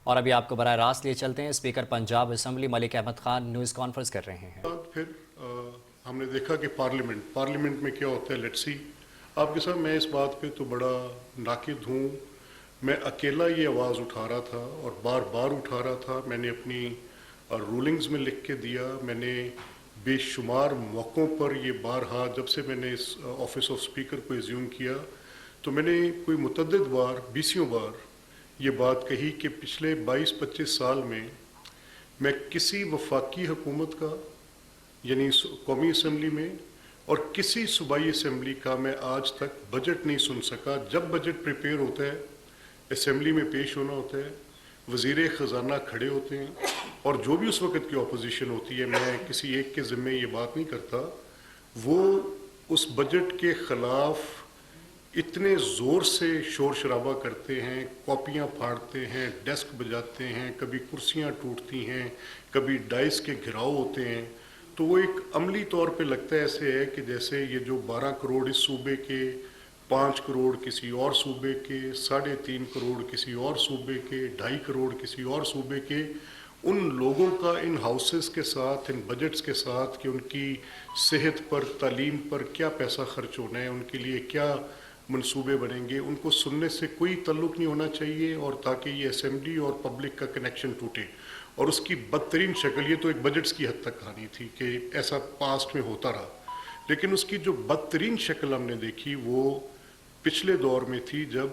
اور ابھی آپ کو براہ راست لیے چلتے ہیں، speaker Punjab assembly Malik Ahmad Khan news conference کر رہے ہیں۔ پھر ہم نے دیکھا کہ پارلیمنٹ میں کیا ہوتا ہے، لیٹس سی۔ آپ کے ساتھ میں اس بات پہ تو بڑا ناقد ہوں، میں اکیلا یہ آواز اٹھا رہا تھا اور بار بار اٹھا رہا تھا۔ میں نے اپنی رولنگز میں لکھ کے دیا، میں نے بے شمار موقعوں پر یہ بارہا، جب سے میں نے اس آفس آف اسپیکر کو ایزیوم کیا تو میں نے کوئی متعدد بار، بیسیوں بار یہ بات کہی کہ پچھلے 22-25 سال میں کسی وفاقی حکومت کا، یعنی قومی اسمبلی میں، اور کسی صوبائی اسمبلی کا میں آج تک بجٹ نہیں سن سکا۔ جب بجٹ پریپیئر ہوتا ہے، اسمبلی میں پیش ہونا ہوتا ہے، وزیر خزانہ کھڑے ہوتے ہیں اور جو بھی اس وقت کی اپوزیشن ہوتی ہے، میں کسی ایک کے ذمے یہ بات نہیں کرتا، وہ اس بجٹ کے خلاف اتنے زور سے شور شرابہ کرتے ہیں، کاپیاں پھاڑتے ہیں، ڈیسک بجاتے ہیں، کبھی کرسیاں ٹوٹتی ہیں، کبھی ڈائس کے گھراؤ ہوتے ہیں، تو وہ ایک عملی طور پہ لگتا ہے ایسے ہے کہ جیسے یہ جو 12 کروڑ اس صوبے کے، 5 کروڑ کسی اور صوبے کے، 3.5 کروڑ کسی اور صوبے کے، 2.5 کروڑ کسی اور صوبے کے، ان لوگوں کا ان ہاؤسز کے ساتھ، ان بجٹس کے ساتھ کہ ان کی صحت پر، تعلیم پر کیا پیسہ خرچ ہونا ہے، ان کے لیے کیا منصوبے بنیں گے، ان کو سننے سے کوئی تعلق نہیں ہونا چاہیے، اور تاکہ یہ اسمبلی اور پبلک کا کنیکشن ٹوٹے۔ اور اس کی بدترین شکل، یہ تو ایک بجٹس کی حد تک کہانی تھی کہ ایسا پاسٹ میں ہوتا رہا، لیکن اس کی جو بدترین شکل ہم نے دیکھی وہ پچھلے دور میں تھی، جب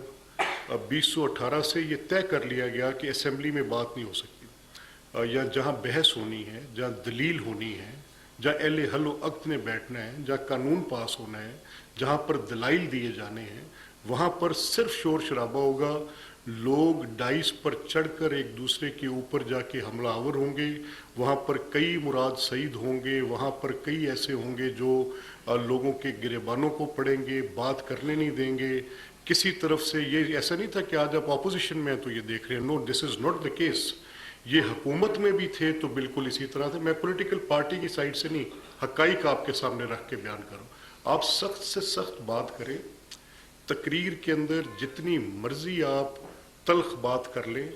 2018 سے یہ طے کر لیا گیا کہ اسمبلی میں بات نہیں ہو سکتی، یا جہاں بحث ہونی ہے، جہاں دلیل ہونی ہے، جہاں اہل حل و عقد نے بیٹھنا ہے، جہاں قانون پاس ہونا ہے، جہاں پر دلائل دیے جانے ہیں، وہاں پر صرف شور شرابہ ہوگا، لوگ ڈائس پر چڑھ کر ایک دوسرے کے اوپر جا کے حملہ آور ہوں گے، وہاں پر کئی مراد شہید ہوں گے، وہاں پر کئی ایسے ہوں گے جو لوگوں کے گریبانوں کو پڑیں گے، بات کرنے نہیں دیں گے کسی طرف سے۔ یہ ایسا نہیں تھا کہ آج آپ اپوزیشن میں ہیں تو یہ دیکھ رہے ہیں، نو، دس از ناٹ دا کیس۔ یہ حکومت میں بھی تھے تو بالکل اسی طرح تھے۔ میں پولیٹیکل پارٹی کی سائڈ سے نہیں، حقائق آپ کے سامنے رکھ کے بیان کروں۔ آپ سخت سے سخت بات کریں، تقریر کے اندر جتنی مرضی آپ تلخ بات کر لیں،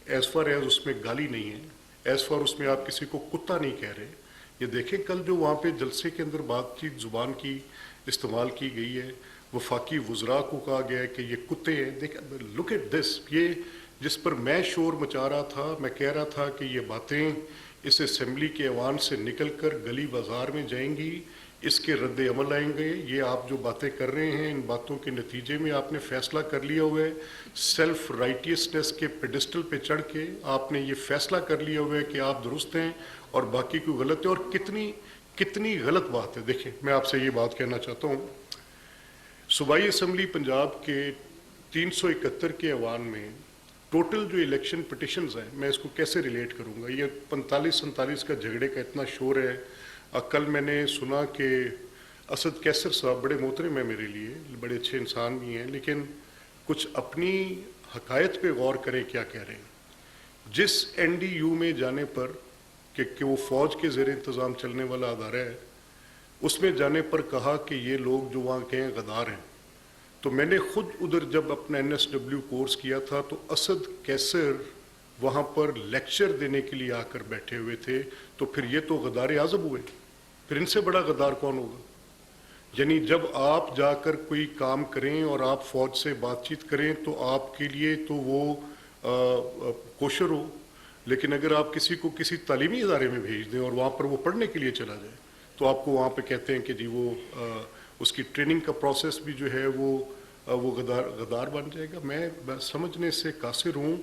ایز فار ایز اس میں گالی نہیں ہے، ایز فار اس میں آپ کسی کو کتا نہیں کہہ رہے۔ یہ دیکھیں کل جو وہاں پہ جلسے کے اندر بات چیت زبان کی استعمال کی گئی ہے، وفاقی وزراء کو کہا گیا ہے کہ یہ کتے ہیں۔ دیکھیں، لک ایٹ دس، یہ جس پر میں شور مچا رہا تھا، میں کہہ رہا تھا کہ یہ باتیں اس اسمبلی کے ایوان سے نکل کر گلی بازار میں جائیں گی، اس کے رد عمل آئیں گے۔ یہ آپ جو باتیں کر رہے ہیں، ان باتوں کے نتیجے میں آپ نے فیصلہ کر لیا ہوا ہے، سیلف رائٹیسنس کے پیڈسٹل پہ چڑھ کے آپ نے یہ فیصلہ کر لیا ہوا ہے کہ آپ درست ہیں اور باقی کوئی غلط ہے۔ اور کتنی غلط بات ہے۔ دیکھیں، میں آپ سے یہ بات کہنا چاہتا ہوں، صوبائی اسمبلی پنجاب کے 371 کے ایوان میں ٹوٹل جو الیکشن پٹیشنز ہیں، میں اس کو کیسے ریلیٹ کروں گا؟ یہ 45-47 کا جھگڑے کا اتنا شور ہے۔ کل میں نے سنا کہ اسد کیسر صاحب بڑے محترم ہیں میرے لیے، بڑے اچھے انسان بھی ہیں، لیکن کچھ اپنی حقائق پہ غور کریں کیا کہہ رہے ہیں۔ جس این ڈی یو میں جانے پر کہ وہ فوج کے زیر انتظام چلنے والا ادارہ ہے، اس میں جانے پر کہا کہ یہ لوگ جو وہاں کے ہیں غدار ہیں، تو میں نے خود ادھر جب اپنا NSW کورس کیا تھا تو اسد کیسر وہاں پر لیکچر دینے کے لیے آ کر بیٹھے ہوئے تھے، تو پھر یہ تو غدار اعظم ہوئے، پھر ان سے بڑا غدار کون ہوگا؟ یعنی جب آپ جا کر کوئی کام کریں اور آپ فوج سے بات چیت کریں تو آپ کے لیے تو وہ کوشر ہو، لیکن اگر آپ کسی کو کسی تعلیمی ادارے میں بھیج دیں اور وہاں پر وہ پڑھنے کے لیے چلا جائے تو آپ کو وہاں پہ کہتے ہیں کہ جی وہ اس کی ٹریننگ کا پروسیس بھی جو ہے وہ غدار بن جائے گا۔ میں سمجھنے سے قاصر ہوں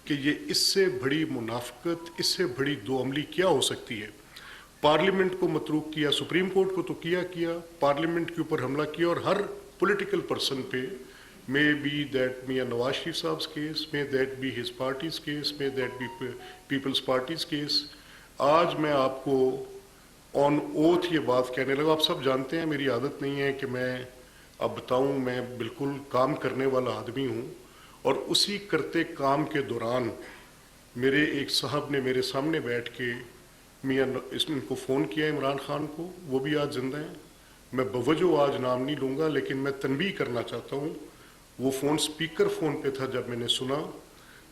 کہ یہ اس سے بڑی منافقت، اس سے بڑی دو عملی کیا ہو سکتی ہے۔ پارلیمنٹ کو متروک کیا، سپریم کورٹ کو تو کیا پارلیمنٹ کے اوپر حملہ کیا، اور ہر پولیٹیکل پرسن پہ، مے بی دیٹ میاں نواز شریف صاحب case, may that be his party's case, may that be Peoples Party's case. آج میں آپ کو آن اوتھ یہ بات کہنے لگا، آپ سب جانتے ہیں میری عادت نہیں ہے کہ میں اب بتاؤں، میں بالکل کام کرنے والا آدمی ہوں، اور اسی کرتے کام کے دوران میرے ایک صاحب نے میرے سامنے بیٹھ کے میاں ان کو فون کیا، عمران خان کو، وہ بھی آج زندہ ہیں، میں بوجہ آج نام نہیں لوں گا لیکن میں تنبیہ کرنا چاہتا ہوں، وہ فون سپیکر فون پہ تھا جب میں نے سنا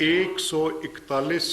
141